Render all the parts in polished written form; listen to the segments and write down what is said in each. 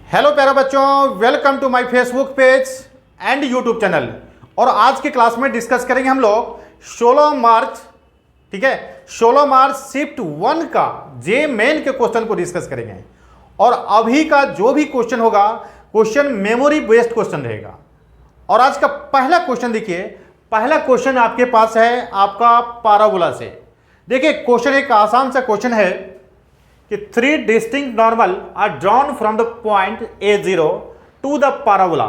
Hello प्यारे बच्चों, welcome to my Facebook page and YouTube channel. और आज की क्लास में डिस्कस करेंगे हम लोग 16 मार्च, ठीक है, 16 मार्च शिफ्ट 1 का जे मेन के क्वेश्चन को डिस्कस करेंगे। और अभी का जो भी क्वेश्चन होगा, क्वेश्चन मेमोरी बेस्ड क्वेश्चन रहेगा। और आज का पहला क्वेश्चन देखिए, पहला क्वेश्चन आपके पास है आपका पाराबोला से। देखिए क्वेश्चन एक आसान सा क्वेश्चन है कि 3 distinct normal are drawn from the point A0 to the parabola.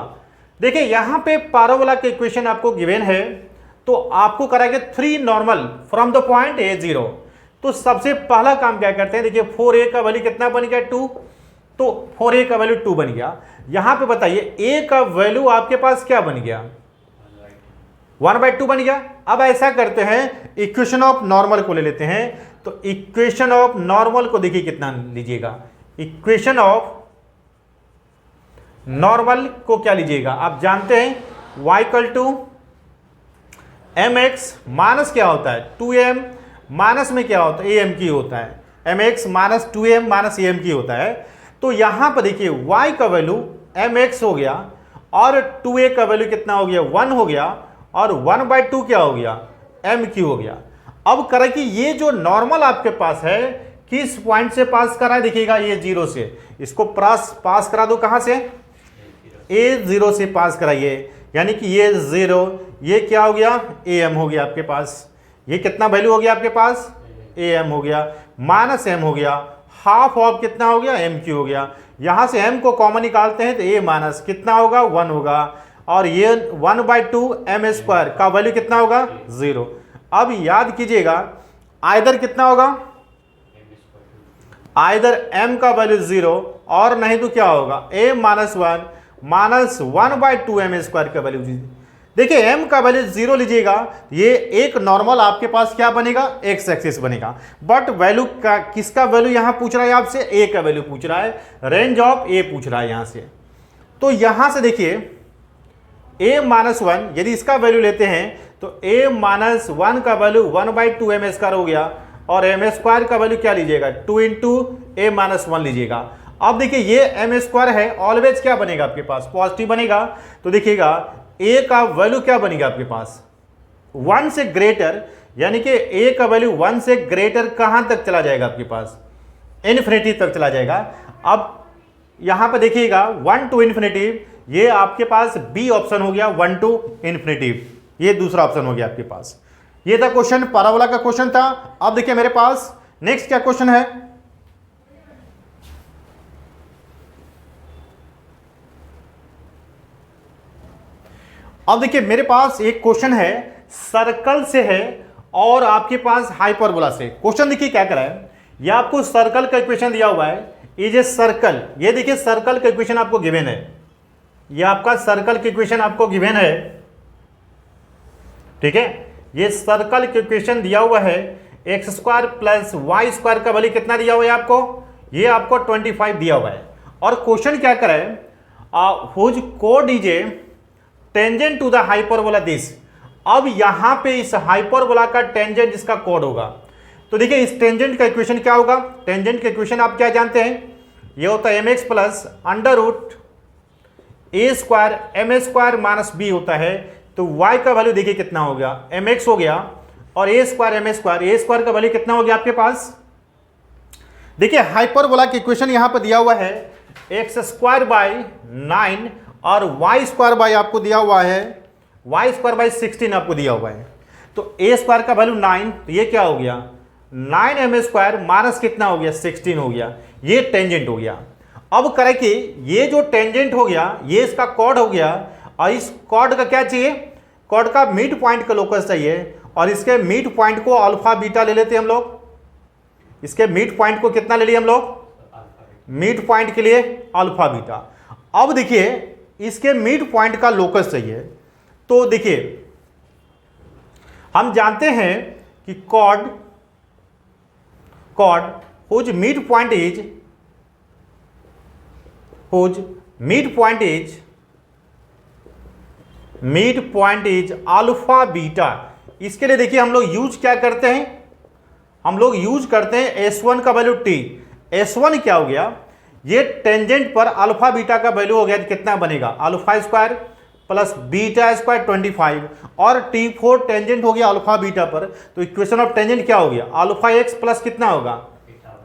देखिए यहां पे पाराबोला के इक्वेशन आपको गिवन है, तो आपको कराएंगे 3 normal from the point A0। तो सबसे पहला काम क्या करते हैं, देखिए 4a का वैल्यू कितना बन गया 2, तो 4a का वैल्यू 2 बन गया। यहां पे बताइए a का वैल्यू आपके पास क्या बन गया, 1/2 बन गया। अब ऐसा करते हैं, इक्वेशन ऑफ नॉर्मल को ले लेते हैं। तो इक्वेशन ऑफ नॉर्मल को देखिए कितना लीजिएगा, इक्वेशन ऑफ नॉर्मल को क्या लीजिएगा, आप जानते हैं y equal to mx minus क्या होता है 2m, माइनस में क्या होता है am की होता है, mx minus 2m minus am की होता है। तो यहां पर देखिए y का वैल्यू mx हो गया और 2a का वैल्यू कितना हो गया 1 हो गया, और 1/2 क्या हो गया mq हो गया। अब करें कि ये जो नॉर्मल आपके पास है किस पॉइंट से पास करा है, देखिएगा ये 0 से, इसको पास करा दो कहां से, A0 से पास कराइए, यानी कि ये 0, ये क्या हो गया am हो गया आपके पास, ये कितना वैल्यू हो गया आपके पास am हो गया, माइनस m हो गया, हाफ ऑफ कितना हो गया mq हो गया। यहां से m को कॉमन निकालते हैं तो a माइनस कितना होगा 1 होगा, और ये 1/2 m² का वैल्यू कितना होगा 0। अब याद कीजिएगा आइदर कितना होगा, आइदर m का वैल्यू 0 और नहीं तो क्या होगा a माइनस 1 माइनस 1/2 m² का वैल्यू। देखिए m का वैल्यू 0 लीजिएगा, ये एक नॉर्मल आपके पास क्या बनेगा x एक्सिस बनेगा। बट वैल्यू का किसका वैल्यू यहां पूछ रहा है आपसे, a का वैल्यू पूछ रहा है, रेंज ऑफ a पूछ रहा है यहां से। तो यहां से देखिए a माइनस 1 यदि इसका वैल्यू लेते हैं तो a माइनस 1 का वैल्यू 1/2 m² हो गया, और m² का वैल्यू क्या लीजिएगा 2 इंटू a माइनस 1 लीजिएगा। अब देखिए ये m² है, ऑलवेज क्या बनेगा आपके पास पॉजिटिव बनेगा। तो देखिएगा a का वैल्यू क्या बनेगा आपके पास 1 से ग्रेटर, यानी कि a का वैल्यू 1 से ग्रेटर कहां तक चला जाएगा आपके पास, इन्फिनिटी तक चला जाएगा। अब यहां पर देखिएगा 1 टू इन्फिनिटी, ये आपके पास बी ऑप्शन हो गया, 1 टू इन्फिनिटी, ये दूसरा ऑप्शन हो गया आपके पास। ये था क्वेश्चन, पाराबोला का क्वेश्चन था। अब देखिए मेरे पास नेक्स्ट क्या क्वेश्चन है, अब देखिए मेरे पास एक क्वेश्चन है सर्कल से है और आपके पास हाइपरबोला से। क्वेश्चन देखिए क्या करा है, ये आपको सर्कल का इक्वेशन दिया हुआ है, इज ए सर्कल, ये देखिए सर्कल का इक्वेशन आपको गिवन है, ये आपका सर्कल का इक्वेशन आपको गिवन है, ठीक है। ये सर्कल का इक्वेशन दिया हुआ है, x² प्लस y² का वैल्यू कितना दिया हुआ है आपको, ये आपको 25 दिया हुआ है। और क्वेश्चन क्या करे, हुज कोड is a tangent to the hyperbola this. अब यहां पे इस हाइपरबोला का टेंजेंट इसका कोड होगा। तो देखिए इस टेंजेंट का इक्वेशन क्या होगा, टेंजेंट का इक्वेशन आप क्या जानते हैं, ये होता है mx plus under root a² m² minus b होता है। तो y का वैल्यू देखिए कितना हो गया mx हो गया, और a² m² का वैल्यू कितना हो गया आपके पास। देखिए हाइपरबोला की इक्वेशन यहां पर दिया हुआ है x²/9 और y² आपको दिया हुआ है y²/16 आपको दिया हुआ है। तो a² का वैल्यू 9, तो ये क्या हो गया 9 m² माइनस कितना हो गया 16 हो गया, ये टेंजेंट हो गया। अब करें कि ये जो टेंजेंट हो गया ये इसका कॉर्ड हो गया, और इस कॉर्ड का क्या चाहिए, कॉर्ड का मिड पॉइंट का लोकस चाहिए, और इसके मिड पॉइंट को अल्फा बीटा ले लेते हैं हम लोग। इसके मिड पॉइंट को कितना ले लिए हम लोग, मिड पॉइंट के लिए अल्फा बीटा। अब देखिए इसके मिड पॉइंट का लोकस चाहिए, तो देखिए हम जानते हैं कि chord whose mid point is alpha beta. इसके लिए देखिए हम लोग यूज क्या करते हैं, हम लोग यूज करते हैं S1 का वैल्यू t। S1 क्या हो गया, ये टेंजेंट पर अल्फा बीटा का वैल्यू हो गया तो कितना बनेगा, alpha square plus beta square 25 और T4 टेंजेंट हो गया अल्फा बीटा पर, तो इक्वेशन ऑफ टेंजेंट क्या हो गया, अल्फा एक्स प्लस कितना होगा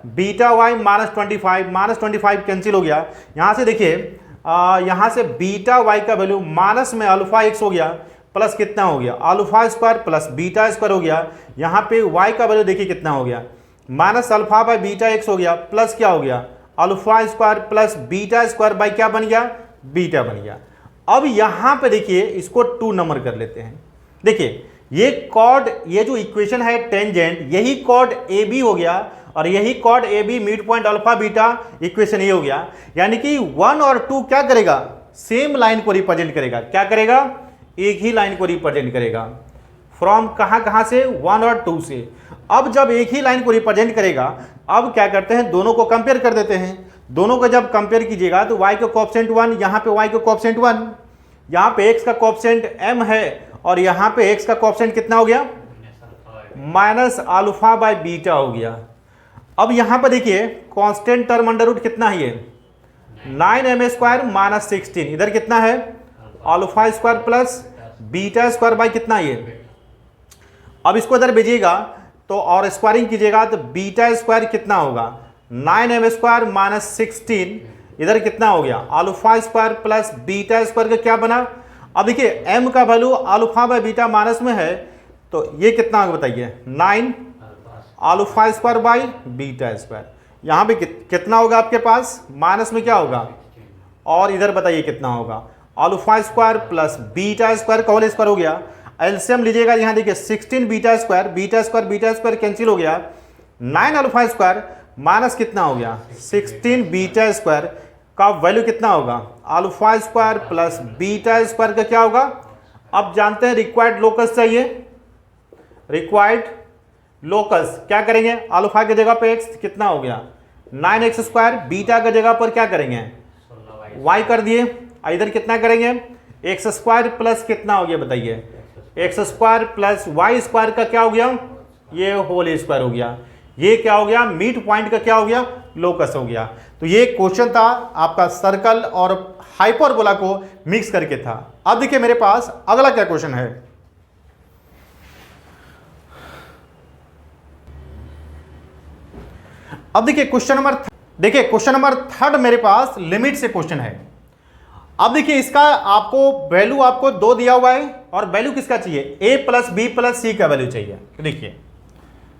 बीटा वाई -25 कैंसिल हो गया। यहाँ से देखिए यहाँ से बीटा वाई का वैल्यू माइनस में अल्फा एक्स हो गया प्लस कितना हो गया alpha square plus beta square हो गया। यहाँ पे वाई का वैल्यू देखिए कितना हो गया, minus alpha by beta x हो गया प्लस क्या हो गया alpha square plus beta square by क्या बन गया, बीटा बन गया। अब यहाँ पे देखिए इसको 2 नंबर कर लेते हैं। देखिए ये कॉर्ड, ये जो इक्वेशन है टेंजेंट, यही कॉर्ड ए बी हो गया और यही chord A B mid point alpha beta equation ये हो गया। यानी कि 1 और 2 क्या करेगा, सेम लाइन को रिप्रेजेंट करेगा। क्या करेगा, एक ही लाइन को रिप्रेजेंट करेगा। फ्रॉम कहाँ से, 1 और 2 से। अब जब एक ही लाइन को रिप्रेजेंट करेगा, अब क्या करते हैं, दोनों को कंपेयर कर देते हैं। दोनों को जब कंपेयर कीजिएगा तो y का कोएफिशिएंट 1, यहाँ पे y का कोएफिशिएंट 1, यहाँ पे x का कोएफिशिएंट m है और यहाँ पे x का कोएफिशिएंट कितना हो गया माइनस अल्फा बाय बीटा हो गया। अब यहाँ पर देखिए कांस्टेंट टर्म अंडर रूट कितना है, ये 9m स्क्वायर माइनस 16, इधर कितना है alpha square plus beta square by कितना ये। अब इसको इधर भेजिएगा तो और स्क्वायरिंग कीजिएगा तो बीटा स्क्वायर कितना होगा 9m स्क्वायर माइनस 16, इधर कितना हो गया alpha square plus beta square का क्या बना। अब देखिए m का value alpha by beta minus में है तो ये कितना होगा बताइए 9 alpha square by beta square. यहाँ पे कितना होगा आपके पास, माइनस में क्या होगा और इधर बताइए कितना होगा alpha square plus beta square का होल स्क्वायर हो गया। एलसीएम लीजिएगा, यहाँ देखिए 16 बीटा स्क्वायर कैंसिल हो गया, 9 अल्फा स्क्वायर माइनस कितना हो गया 16 बीटा स्क्वायर का वैल्यू कितना होगा alpha square plus beta square का क्या होगा। अब जानते हैं रिक्वायर्ड लोकस चाहिए, रिक्वायर्ड लोकस क्या करेंगे, अल्फा की जगह पे x कितना हो गया 9x स्क्वायर, बीटा की जगह पर क्या करेंगे y कर दिए, इधर कितना करेंगे x स्क्वायर प्लस कितना हो गया बताइए x square plus y square का क्या हो गया, ये होल स्क्वायर हो गया। ये क्या हो गया मिड पॉइंट का क्या हो गया लोकस हो गया। तो ये क्वेश्चन था आपका सर्कल और हाइपरबोला को मिक्स करके था। अब देखिए मेरे पास अगला क्या क्वेश्चन है, अब देखिए क्वेश्चन नंबर 3 मेरे पास लिमिट से क्वेश्चन है। अब देखिए इसका आपको वैल्यू आपको 2 दिया हुआ है और वैल्यू किसका चाहिए a प्लस बी प्लस सी का वैल्यू चाहिए। तो देखिए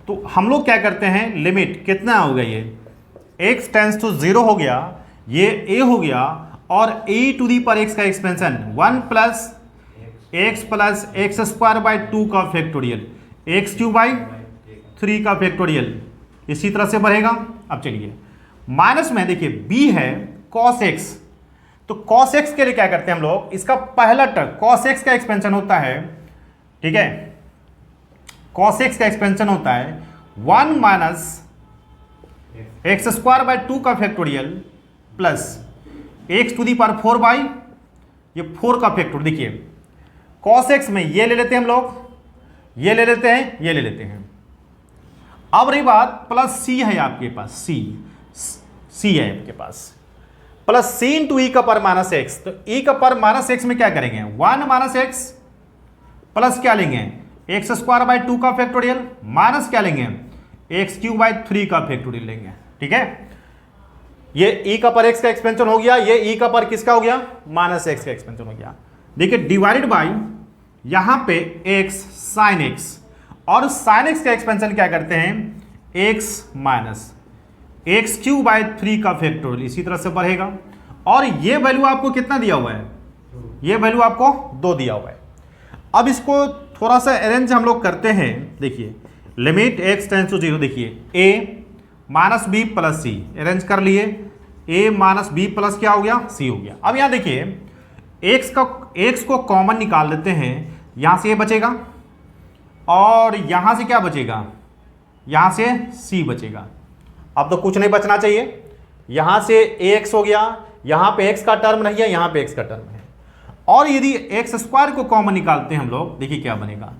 तो हम लोग क्या करते हैं, लिमिट कितना हो गया, ये x टेंस टू 0 हो गया, ये a हो गया और a टू दी पर x का expansion 1 plus x square by 2 का फैक्टोरियल एक्स क्यूब बाई 3 का फैक्टोरियल इसी तरह से बढ़ेगा। अब चलिए माइनस में देखिए b है cos x, तो cos x के लिए क्या करते हैं हम लोग, इसका पहला टर्म cos x का एक्सपेंशन होता है, ठीक है, cos x का एक्सपेंशन होता है 1 माइनस एक्स स्क्वायर बाई 2 का factorial plus X to the power 4 by ये 4 का फैक्टोरियल। देखिए cos x में ये ले लेते हैं हम लोग, ये ले लेते हैं, ये ले लेते हैं। अब रही बात प्लस सी है आपके पास, सी है आपके पास प्लस सी इंटू ई का पर माइनस एक्स। तो ई का पर माइनस एक्स में क्या करेंगे 1 माइनस एक्स प्लस क्या लेंगे एक्स स्क्वायर बाई 2 का फैक्टोरियल माइनस क्या लेंगे एक्स क्यूब बाई 3 का फैक्टोरियल लेंगे, ठीक है। ये ई का पर एक्स का एक्सपेंशन हो गया, ये ई का पर किसका हो गया माइनस एक्स का एक्सपेंशन हो गया। देखिए डिवाइडेड बाई यहां पे एक्स साइन एक्स, और साइन एक्स का एक्सपेंशन क्या करते हैं x minus x cube by 3 का फैक्टोरियल इसी तरह से बढ़ेगा। और ये वैल्यू आपको कितना दिया हुआ है, ये वैल्यू आपको 2 दिया हुआ है। अब इसको थोड़ा सा अरेंज हम लोग करते हैं। देखिए लिमिट x टेंस टू 0, देखिए a minus B plus C arrange कर लिए, a माइनस बी प्लस क्या हो गया c हो गया। अब यहाँ देखिए x को कॉमन निकाल लेते हैं, यहाँ से ये बचेगा और यहाँ से क्या बचेगा, यहाँ से c बचेगा। अब तो कुछ नहीं बचना चाहिए, यहाँ से ax हो गया, यहाँ पे x का टर्म नहीं है, यहाँ पे x का टर्म है। और यदि एक्स स्क्वायर को कॉमन निकालते हैं हम लोग, देखिए क्या बनेगा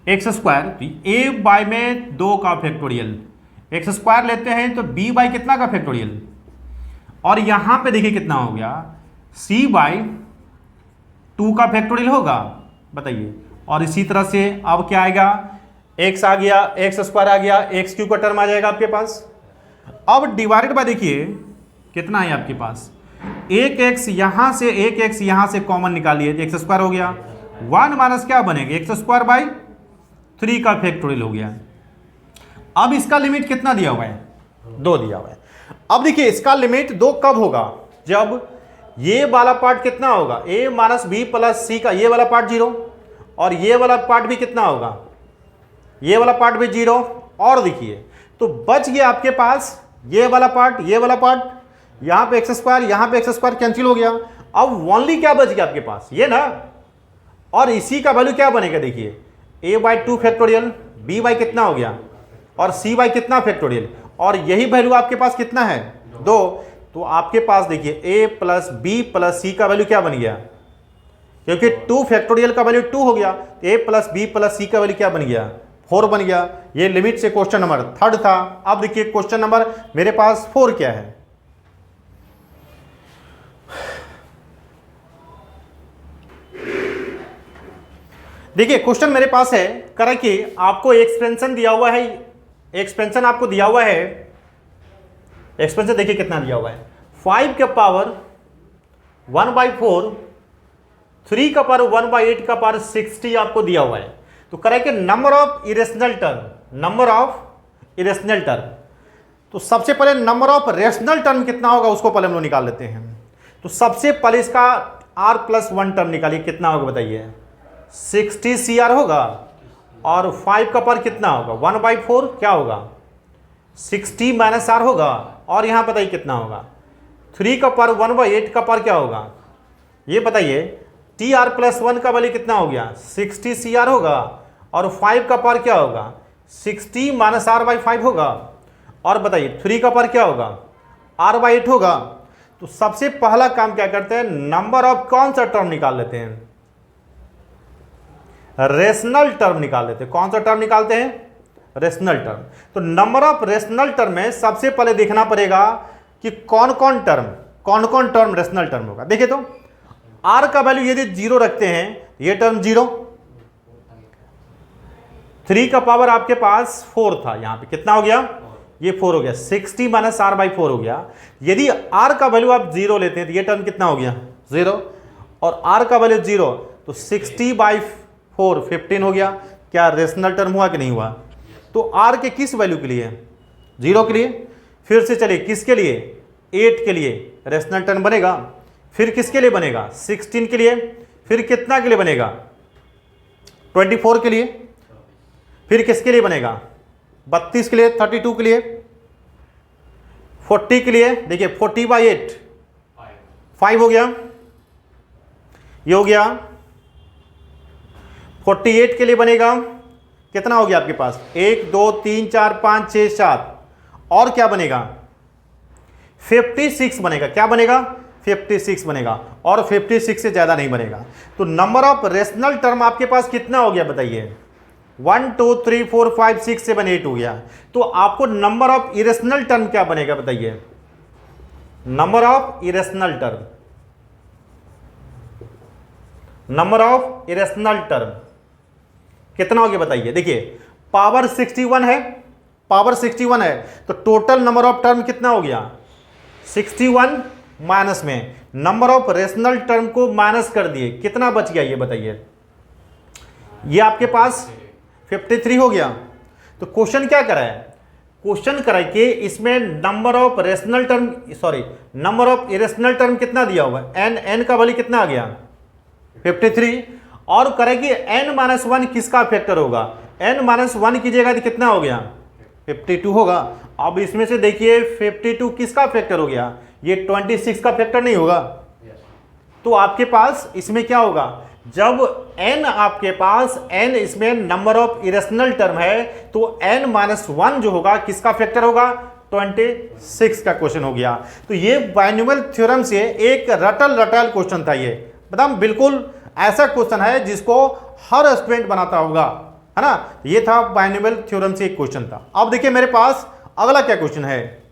एक्स स्क्वायर, तो a बाई में 2 का फैक्टोरियल, एक्स स्क्वायर लेते हैं तो b बाई कितना का फैक्टोरियल, और यहां पे देखिए कितना हो गया, c/2 का फैक्टोरियल होगा, बताइए। और इसी तरह से अब क्या आएगा, x आ गया, x² आ गया, x³ का टर्म आ जाएगा आपके पास। अब डिवाइडेड बाय देखिए कितना है आपके पास, एक x यहां से, एक x यहां से कॉमन निकालिए तो x² हो गया, 1 माइनस क्या बनेगा, x²/3 का फैक्टोरियल हो गया। अब इसका लिमिट कितना दिया हुआ है, 2 दिया हुआ है। अब देखिए इसका लिमिट 2 कब होगा, जब ये वाला पार्ट कितना होगा, a minus B plus c का ये वाला पार्ट 0, और ये वाला पार्ट भी कितना होगा, ये वाला पार्ट भी 0। और देखिए तो बच गया आपके पास ये वाला पार्ट, ये वाला पार्ट, यहां पे x², यहां पे x² कैंसिल हो गया। अब ओनली क्या बच गया आपके पास, ये ना, और इसी का वैल्यू क्या बनेगा, देखिए a/2 फैक्टोरियल, b/ कितना हो गया, और c/ कितना फैक्टोरियल, और यही वैल्यू आपके पास कितना है, 2। तो आपके पास देखिए a plus b plus c का वैल्यू क्या बन गया, क्योंकि 2 फैक्टोरियल का वैल्यू 2 हो गया, a plus b plus c का वैल्यू क्या बन गया, 4 बन गया। ये लिमिट से क्वेश्चन नंबर 3 था। अब देखिए क्वेश्चन नंबर मेरे पास 4 क्या है, देखिए क्वेश्चन मेरे पास है, करा कि आपको एक्सपेंशन दिया हुआ है, एक्सपेंशन आपको दिया हुआ है, एक्सपेंशन देखिए कितना दिया हुआ है, 5 का पावर 1/4, 3 का पावर 1/8 का पावर 60 आपको दिया हुआ है। तो करें कि number of irrational term, number of irrational term, तो सबसे पहले नंबर ऑफ रेशनल टर्म कितना होगा उसको पहले हम लोग निकाल लेते हैं। तो सबसे पहले इसका r+1 टर्म निकालिए, कितना होगा बताइए, 60 CR होगा, और 5 का पावर कितना होगा, 1/4 क्या होगा, 60 माइनस r होगा, और यहां बताइए कितना होगा, 3 का पावर 1/8 का पावर क्या होगा, ये बताइए, tr+1 का वैल्यू कितना हो गया, 60 CR होगा, और 5 का पावर क्या होगा, 60 माइनस r/5 होगा, और बताइए 3 का पावर क्या होगा, r/8 होगा। तो सबसे पहला काम क्या करते हैं, नंबर ऑफ कौन सा टर्म निकाल लेते हैं, रेशनल टर्म निकाल लेते हैं। कौन सा टर्म निकालते हैं, रेशनल टर्म। तो नंबर ऑफ रेशनल टर्म में सबसे पहले देखना पड़ेगा कि कौन कौन टर्म रेशनल टर्म होगा। देखिए तो r का वैल्यू यदि 0 रखते हैं, ये टर्म 0, 3 का पावर आपके पास 4 था, यहां पे कितना हो गया, ये 4 हो गया, 60 माइनस r/4 हो गया। यदि r का वैल्यू आप 0 लेते हैं तो ये टर्म कितना हो गया, 0, और r का वैल्यू 0, तो 60/4 15 हो गया। क्या रेशनल टर्म हुआ कि नहीं हुआ। तो r के किस वैल्यू के लिए, 0 के लिए। फिर से चलिए किसके लिए, 8 के लिए रेशनल टर्म बनेगा। फिर किसके लिए बनेगा, 16 के लिए। फिर कितना के लिए बनेगा, 24 के लिए। फिर किसके लिए बनेगा, 32 के लिए, 32 के लिए, 40 के लिए। देखिए 40/8 5 हो गया, ये हो गया। 48 के लिए बनेगा, कितना हो गया आपके पास, 1 2 3 4 5 6 7, और क्या बनेगा, 56 बनेगा। क्या बनेगा, 56 बनेगा, और 56 से ज्यादा नहीं बनेगा। तो नंबर ऑफ रेशनल टर्म आपके पास कितना हो गया बताइए, 1 2 3 4 5 6 7 8 हो गया। तो आपको नंबर ऑफ इरेशनल टर्म क्या बनेगा बताइए, number of irrational term, number of irrational term कितना हो गया बताइए। देखिए पावर 61 है, पावर 61 है, तो टोटल नंबर ऑफ टर्म कितना हो गया, 61 माइनस में नंबर ऑफ रेशनल टर्म को माइनस कर दिए, कितना बच गया ये बताइए। ये आपके पास 53 हो गया। तो क्वेश्चन क्या करा है, क्वेश्चन करा कि इसमें number of rational term, sorry number of irrational term कितना दिया हुआ है, n का वैल्यू कितना आ गया 53, और करे कि n-1 किसका फैक्टर होगा, n-1 कीजिएगा तो कितना हो गया 52 होगा। अब इसमें से देखिए 52 किसका फैक्टर हो गया, ये 26 का फैक्टर नहीं होगा। तो आपके पास इसमें क्या होगा, जब n आपके पास n इसमें नंबर ऑफ इरेशनल टर्म है, तो n-1 जो होगा किसका फैक्टर होगा, 26 का क्वेश्चन हो गया। तो ये बाइनोमियल थ्योरम से एक रटल क्वेश्चन था ये, बताओ बिल्कुल ऐसा क्वेश्चन है जिसको हर स्टूडेंट बनाता होगा, है ना। ये था बाइनोमियल थ्योरम से एक क्वेश्चन था। अब देखिए मेरे पास अगला क्या क्वेश्चन है,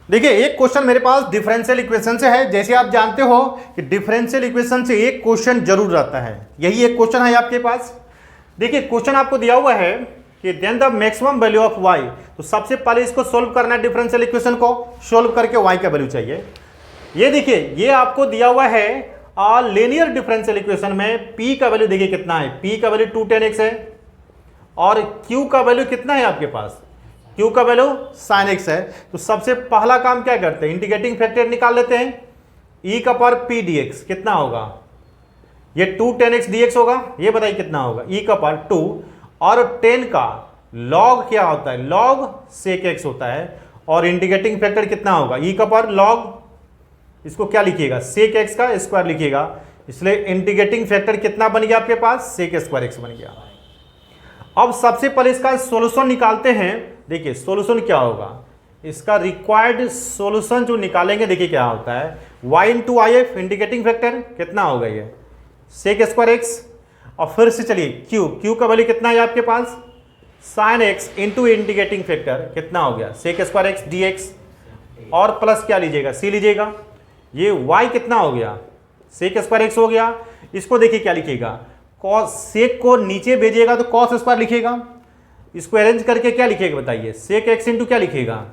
देखिए एक क्वेश्चन मेरे पास डिफरेंशियल इक्वेशन से है। जैसे आप जानते हो कि डिफरेंशियल इक्वेशन से एक क्वेश्चन जरूर रहता है, यही एक क्वेश्चन है आपके पास। देखिए क्वेश्चन आपको दिया हुआ है कि then the maximum value of y, तो सबसे पहले इसको सोल्व करना है, डिफरेंशियल इक्वेशन को सोल्व करके y का वैल्यू चाहिए। ये देखिए ये आपको दिया हुआ है लीनियर डिफरेंशियल इक्वेशन में p का वैल्यू देखिए कितना है, p का वैल्यू 2 tan x है और q का वैल्यू कितना है आपके पास, q का वैल्यू sin x है। तो सबसे पहला काम क्या करते हैं, इंटीग्रेटिंग फैक्टर निकाल लेते हैं, e का पावर p dx कितना होगा, ये 2 tan x dx होगा, ये बताइए कितना होगा, e का पावर 2 और 10 का log क्या होता है, log sec x होता है और इंटीग्रेटिंग फैक्टर कितना होगा, e का पावर log, इसको क्या लिखिएगा sec x का स्क्वायर लिखिएगा, इसलिए इंटीग्रेटिंग फैक्टर कितना बन गया आपके पास, sec स्क्वायर x बन गया। अब सबसे पहले इसका सॉल्यूशन निकालते हैं। देखिए सॉल्यूशन क्या होगा, इसका रिक्वायर्ड सॉल्यूशन जो निकालेंगे देखिए क्या होता है, y into I F integrating factor कितना होगा ये sec स्क्वायर x और फिर से चलिए q का वैल्यू कितना है आपके पास, sin x into integrating factor कितना हो गया sec स्क्वायर x dx और प्लस क्या लीजिएगा c लीजिएगा, ये y कितना हो गया sec स्क्वायर x हो गया। इसको देखिए क्या लिखिएगा, cos sec को नीचे भेजिएगा तो cos स्क्वायर लिखिएगा, इसको अरेंज करके क्या लिखिएगा बताइए, sec x इंटू क्या लिखिएगा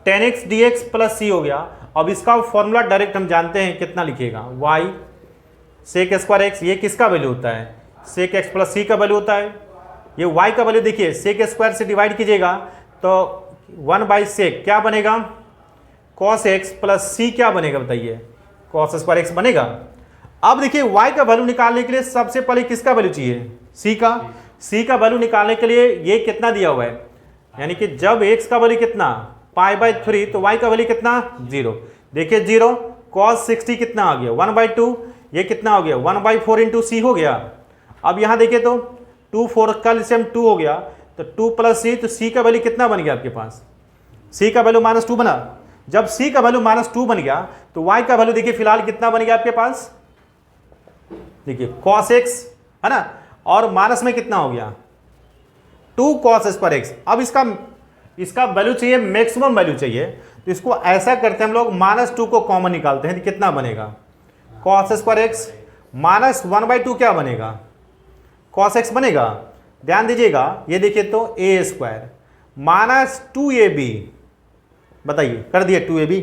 tan x dx plus c हो गया। अब इसका फॉर्मूला डायरेक्ट हम जानते हैं कितना लिखिएगा, y sec स्क्वायर x, ये किसका वैल्यू होता है sec x प्लस c का वैल्यू होता है। ये y का वैल्यू देखिए sec स्क्वायर से डिवाइड कीजिएगा तो 1 बाई सेक क्या बनेगा, cos x प्लस c क्या बनेगा बताइए, cos स्क्वायर x बनेगा। अब देखिए y का वैल्यू निकालने के लिए सबसे पहले किसका वैल्यू चाहिए, c का वैल्यू निकालने के लिए ये कितना दिया हुआ है, यानी कि जब x का वैल्यू कितना π/3 तो y का वैल्यू कितना 0। देखिए 0 cos 60 कितना आ गया 1/2, ये कितना हो गया 1/4 इंटू सी हो गया। अब यहाँ देखिए तो 2 4 का LCM 2 हो गया तो 2 प्लस सी, तो c का वैल्यू कितना बन गया आपके पास, c का वैल्यू -2 बना। जब c का वैल्यू -2 बन गया तो y का वैल्यू देखिए फिलहाल कितना बन गया आपके पास, देखिए cos x है ना, और माइनस में कितना हो गया 2 cos स्क्वायर x। अब इसका वैल्यू चाहिए, मैक्सिमम वैल्यू चाहिए, तो इसको ऐसा करते हैं हम लोग -2 को कॉमन निकालते हैं तो कितना बनेगा cos स्क्वायर x माइनस 1/2 क्या बनेगा cos x बनेगा। ध्यान दीजिएगा ये देखिए तो a स्क्वायर माइनस 2ab, बताइए कर दिए 2ab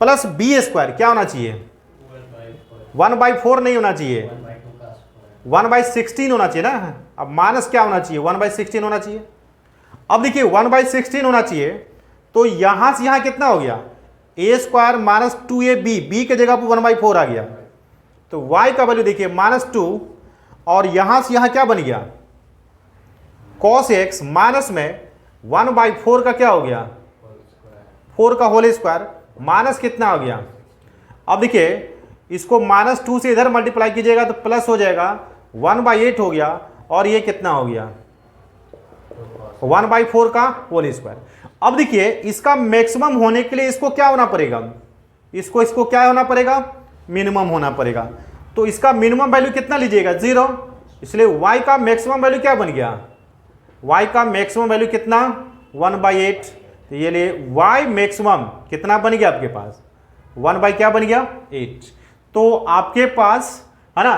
प्लस b स्क्वायर क्या होना चाहिए 1/4 नहीं होना चाहिए 1/16 होना चाहिए ना। अब माइनस क्या होना चाहिए 1/16 होना चाहिए। अब देखिए 1/16 होना चाहिए तो यहां से यहां कितना हो गया a square minus 2ab, b के जगह पर 1/4 आ गया तो y का वैल्यू देखिए -2 और यहां से यहां क्या बन गया cos x माइनस में 1/4 का क्या हो गया 4 का होल स्क्वायर माइनस कितना हो गया। अब देखिए इसको -2 से इधर मल्टीप्लाई कीजिएगा तो प्लस हो जाएगा 1/8 हो गया और ये कितना हो गया 1/4 का होल स्क्वायर। अब देखिए इसका मैक्सिमम होने के लिए इसको क्या होना पड़ेगा, इसको क्या होना पड़ेगा मिनिमम होना पड़ेगा। तो इसका मिनिमम वैल्यू कितना लीजिएगा 0, इसलिए y का मैक्सिमम वैल्यू क्या बन गया, y का मैक्सिमम वैल्यू कितना 1/8। तो ये लिए y मैक्सिमम कितना बन गया आपके पास 1 क्या बन गया 8। तो आपके पास है ना,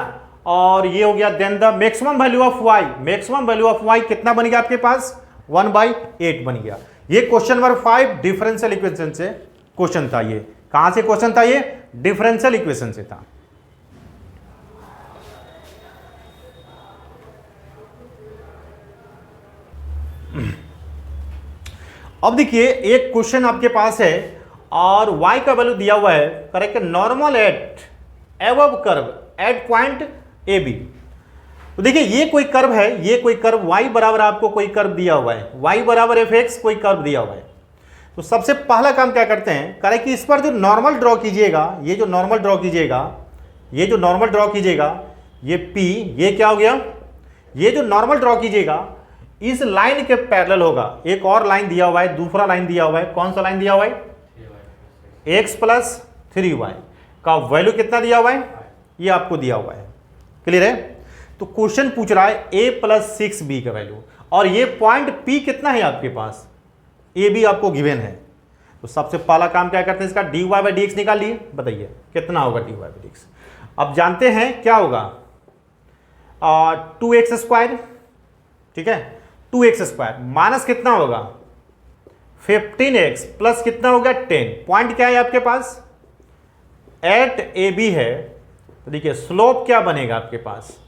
और ये हो गया then the maximum value of y, maximum value of y कितना बन गया आपके पास 1/8 बन गया। ये क्वेश्चन नंबर 5 डिफरेंशियल इक्वेशन से क्वेश्चन था। ये कहां से क्वेश्चन था, ये डिफरेंशियल इक्वेशन से था। अब देखिए एक क्वेश्चन आपके पास है और y का वैल्यू दिया हुआ है, correct normal at above curve at point A B. तो देखिए ये कोई कर्व है, ये कोई कर्व y बराबर आपको कोई कर्व दिया हुआ है, y बराबर fx कोई कर्व दिया हुआ है। तो सबसे पहला काम क्या करते हैं, करें कि इस पर जो नॉर्मल ड्रॉ कीजिएगा, ये जो नॉर्मल ड्रॉ कीजिएगा, ये जो नॉर्मल ड्रॉ कीजिएगा, ये p, ये क्या हो गया, ये जो नॉर्मल ड्रॉ कीजिएगा इस लाइन के पैरेलल होगा एक और लाइन दिया हुआ है, दूसरा लाइन दिया हुआ है। कौन सा लाइन दिया हुआ है, x प्लस 3y का वैल्यू कितना दिया हुआ है, ये आपको दिया हुआ है। क्लियर है। तो क्वेश्चन पूछ रहा है a प्लस 6b का वैल्यू, और ये पॉइंट p कितना है आपके पास, a b आपको गिवन है। तो सबसे पहला काम क्या करते हैं, इसका dy बाई डी एक्स निकाल लिए, बताइए कितना होगा dy बाई डी एक्स। अब जानते हैं क्या होगा 2x स्क्वायर, ठीक है 2x स्क्वायर माइनस कितना होगा 15x प्लस कितना होगा 10। पॉइंट क्या है आपके पास एट ए बी है, तो देखिए स्लोप क्या बनेगा आपके पास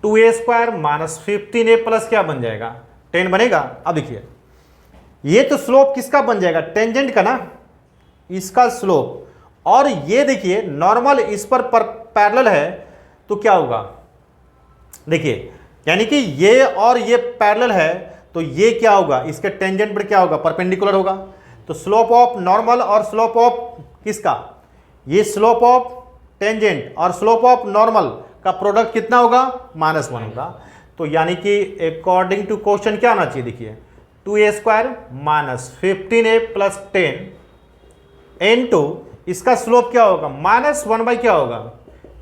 2a square minus 15a plus क्या बन जाएगा 10 बनेगा। अब देखिए ये तो स्लोप किसका बन जाएगा टेंजेंट का ना, इसका स्लोप, और ये देखिए नॉर्मल इस पर पैरेलल है तो क्या होगा, देखिए यानी कि ये और ये पैरेलल है तो ये क्या होगा इसके टेंजेंट पर क्या होगा परपेंडिकुलर होगा। तो स्लोप ऑफ नॉर्मल और स्लोप ऑफ किसका, ये स्लोप ऑफ टेंजेंट और स्लोप ऑफ नॉर्मल का प्रोडक्ट कितना होगा -1 होगा। तो यानी कि अकॉर्डिंग टू क्वेश्चन क्या आना चाहिए, देखिए 2a square minus 15a plus 10 into इसका स्लोप क्या होगा -1 बाई क्या होगा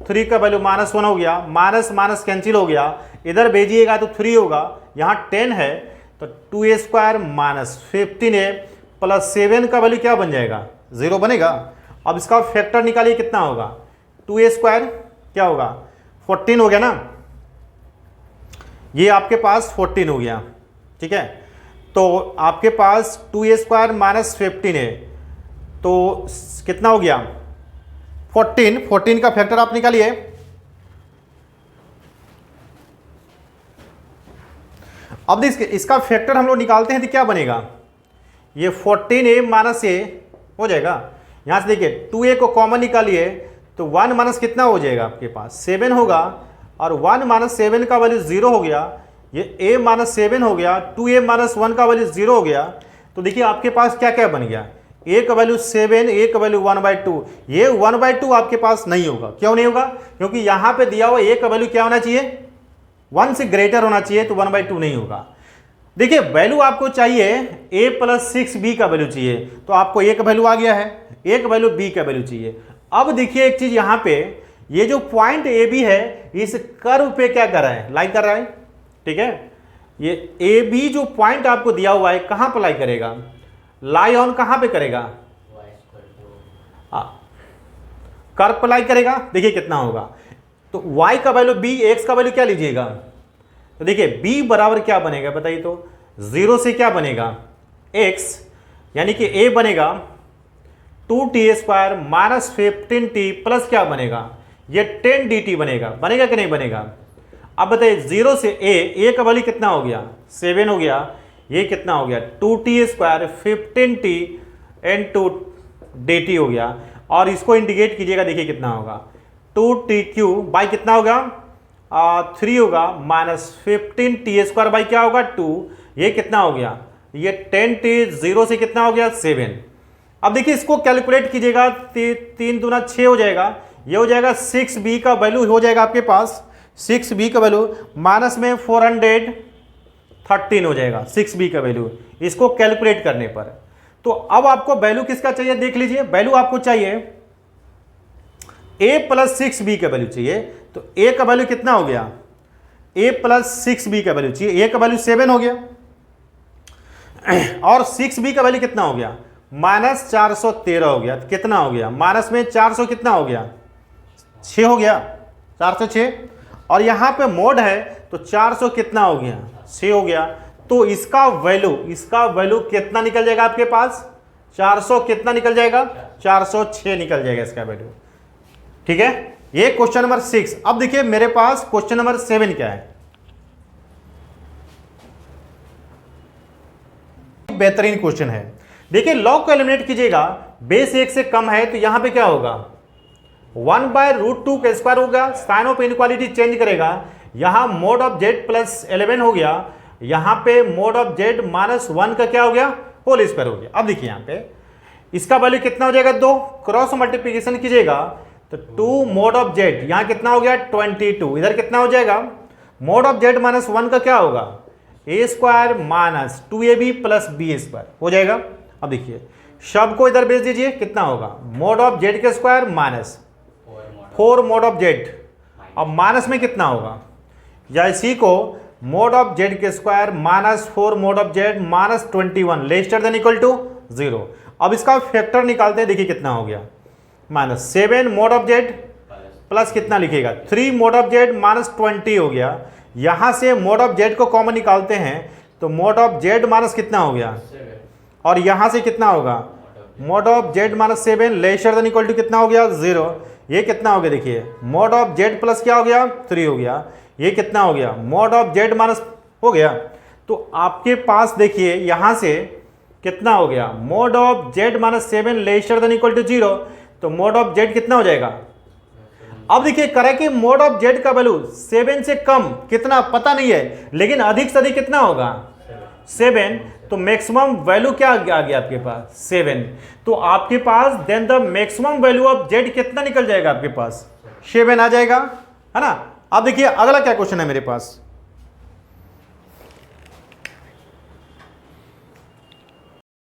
3 का वैल्यू -1 हो गया, माइनस माइनस कैंसिल हो गया, इधर भेजिएगा तो 3 होगा, यहाँ 10 है तो 2a square minus 15a plus 7 का वैल्यू क्या बन जाएगा 0 बनेगा। अब इसका फैक्टर निकालिए कितना होगा 2a स्क्वायर क्या होगा 14 हो गया ना, ये आपके पास 14 हो गया, ठीक है। तो आपके पास 2a स्क्वायर माइनस 15 है तो कितना हो गया 14 का फैक्टर आप निकालिए। अब इसका फैक्टर हम लोग निकालते हैं तो क्या बनेगा, ये 14a माइनस a हो जाएगा। यहां से देखिए 2a को कॉमन निकालिए तो 1 माइनस कितना हो जाएगा आपके पास 7 होगा, और 1 माइनस 7 का वैल्यू 0 हो गया, ये a माइनस 7 हो गया, 2a माइनस 1 का वैल्यू 0 हो गया। तो देखिए आपके पास क्या क्या बन गया, a का वैल्यू 7, a का वैल्यू 1/2, ये 1/2 आपके पास नहीं होगा। क्यों नहीं होगा, क्योंकि यहाँ पे दिया हुआ a का वैल्यू क्या होना चाहिए 1 से ग्रेटर होना चाहिए, तो 1/2 नहीं होगा। देखिए वैल्यू आपको चाहिए a प्लस 6b का वैल्यू चाहिए, तो आपको a का वैल्यू आ गया है, a का वैल्यू b का वैल्यू चाहिए। अब देखिए एक चीज यहाँ पे ये जो पॉइंट ए बी है इस कर्व पे क्या कर रहा है लाई कर रहा है, ठीक है। ये ए बी जो पॉइंट आपको दिया हुआ है कहाँ पर लाई करेगा, लाई ऑन कहाँ पे करेगा कर्व पर लाई करेगा। देखिए कितना होगा, तो y का वैल्यू b, x का वैल्यू क्या लीजिएगा, तो देखिए b बराबर क्या बनेगा बताइए, तो 0 से क्या बनेगा x, यानी कि a बनेगा 2t square minus 15t plus क्या बनेगा ये 10 dt बनेगा, बनेगा कि नहीं बनेगा। अब बताइए 0 से a का वैल्यू कितना हो गया 7 हो गया, ये कितना हो गया 2t square 15t into dt हो गया, और इसको इंटीग्रेट कीजिएगा देखिए कितना होगा 2t क्यूब बाई कितना होगा 3 होगा, माइनस 15t स्क्वायर बाई क्या होगा 2, ये कितना हो गया ये 10t, 0 से कितना हो गया 7। अब देखिए इसको कैलकुलेट कीजिएगा 3 दूना 6 हो जाएगा, ये हो जाएगा 6b का वैल्यू हो जाएगा आपके पास 6b का वैल्यू माइनस में 413 हो जाएगा 6b का वैल्यू इसको कैलकुलेट करने पर। तो अब आपको वैल्यू किसका चाहिए देख लीजिए, वैल्यू आपको चाहिए a प्लस 6b का वैल्यू चाहिए, तो a का वैल्यू कितना हो गया a प्लस 6b का वैल्यू चाहिए, a का वैल्यू 7 हो गया और 6b का वैल्यू कितना हो गया माइनस 413 हो गया, कितना हो गया माइनस में 400 कितना हो गया 6 हो गया 406, और यहाँ पे मोड है तो 400 कितना हो गया 6 हो गया। तो इसका वैल्यू कितना निकल जाएगा आपके पास 400 कितना निकल जाएगा 406 निकल जाएगा इसका वैल्यू, ठीक है। ये क्वेश्चन नंबर 6। अब देखिए मेरे पास क्वेश्चन नंबर 7 क्या है, बेहतरीन क्वेश्चन है। देखिए लॉग को एलिमिनेट कीजिएगा, बेस 1 से कम है तो यहां पे क्या होगा 1/√2 का स्क्वायर होगा, साइन ऑफ इनइक्वालिटी चेंज करेगा, यहां मोड ऑफ जेड प्लस 11 हो गया, यहां पे मोड ऑफ जेड -1 का क्या हो गया होल स्क्वायर हो गया। अब देखिए यहां पे इसका वैल्यू कितना हो जाएगा 2, क्रॉस मल्टीप्लीकेशन कीजिएगा तो 2 मोड ऑफ जेड यहां कितना हो गया 22, इधर कितना हो जाएगा मोड ऑफ जेड -1 का क्या होगा a square minus 2ab plus b square हो जाएगा। अब देखिए शब्द को इधर भेज दीजिए कितना होगा मोड ऑफ जेड के square minus 4 mod of Z, अब माइनस में कितना होगा या इसी को मोड ऑफ जेड के square minus 4 mod of Z minus 21 lesser than equal to 0। अब इसका फैक्टर निकालते हैं, देखिए कितना हो गया, -7 mod ऑफ z प्लस कितना लिखेगा 3 mod ऑफ z -20 हो गया। यहाँ से mod ऑफ z को कॉमन निकालते हैं तो mod ऑफ z माइनस कितना हो गया, और यहाँ से कितना होगा mod of z -7 lesser than equal to कितना हो गया 0। ये कितना हो गया देखिए mod ऑफ z प्लस क्या हो गया 3 हो गया। ये कितना हो गया mod ऑफ z माइनस हो गया। तो आपके पास देखिए यहाँ से कितना हो गया mod of z -7 lesser than equal to 0, तो mod ऑफ z कितना हो जाएगा। अब देखिए करें कि mod ऑफ z का वैल्यू 7 से कम कितना पता नहीं है, लेकिन अधिक से अधिक कितना होगा 7, तो मैक्सिमम वैल्यू क्या आ गया आपके पास 7। तो आपके पास then the maximum value of z कितना निकल जाएगा आपके पास 7 आ जाएगा, है ना। अब देखिए अगला क्या क्वेश्चन है मेरे पास,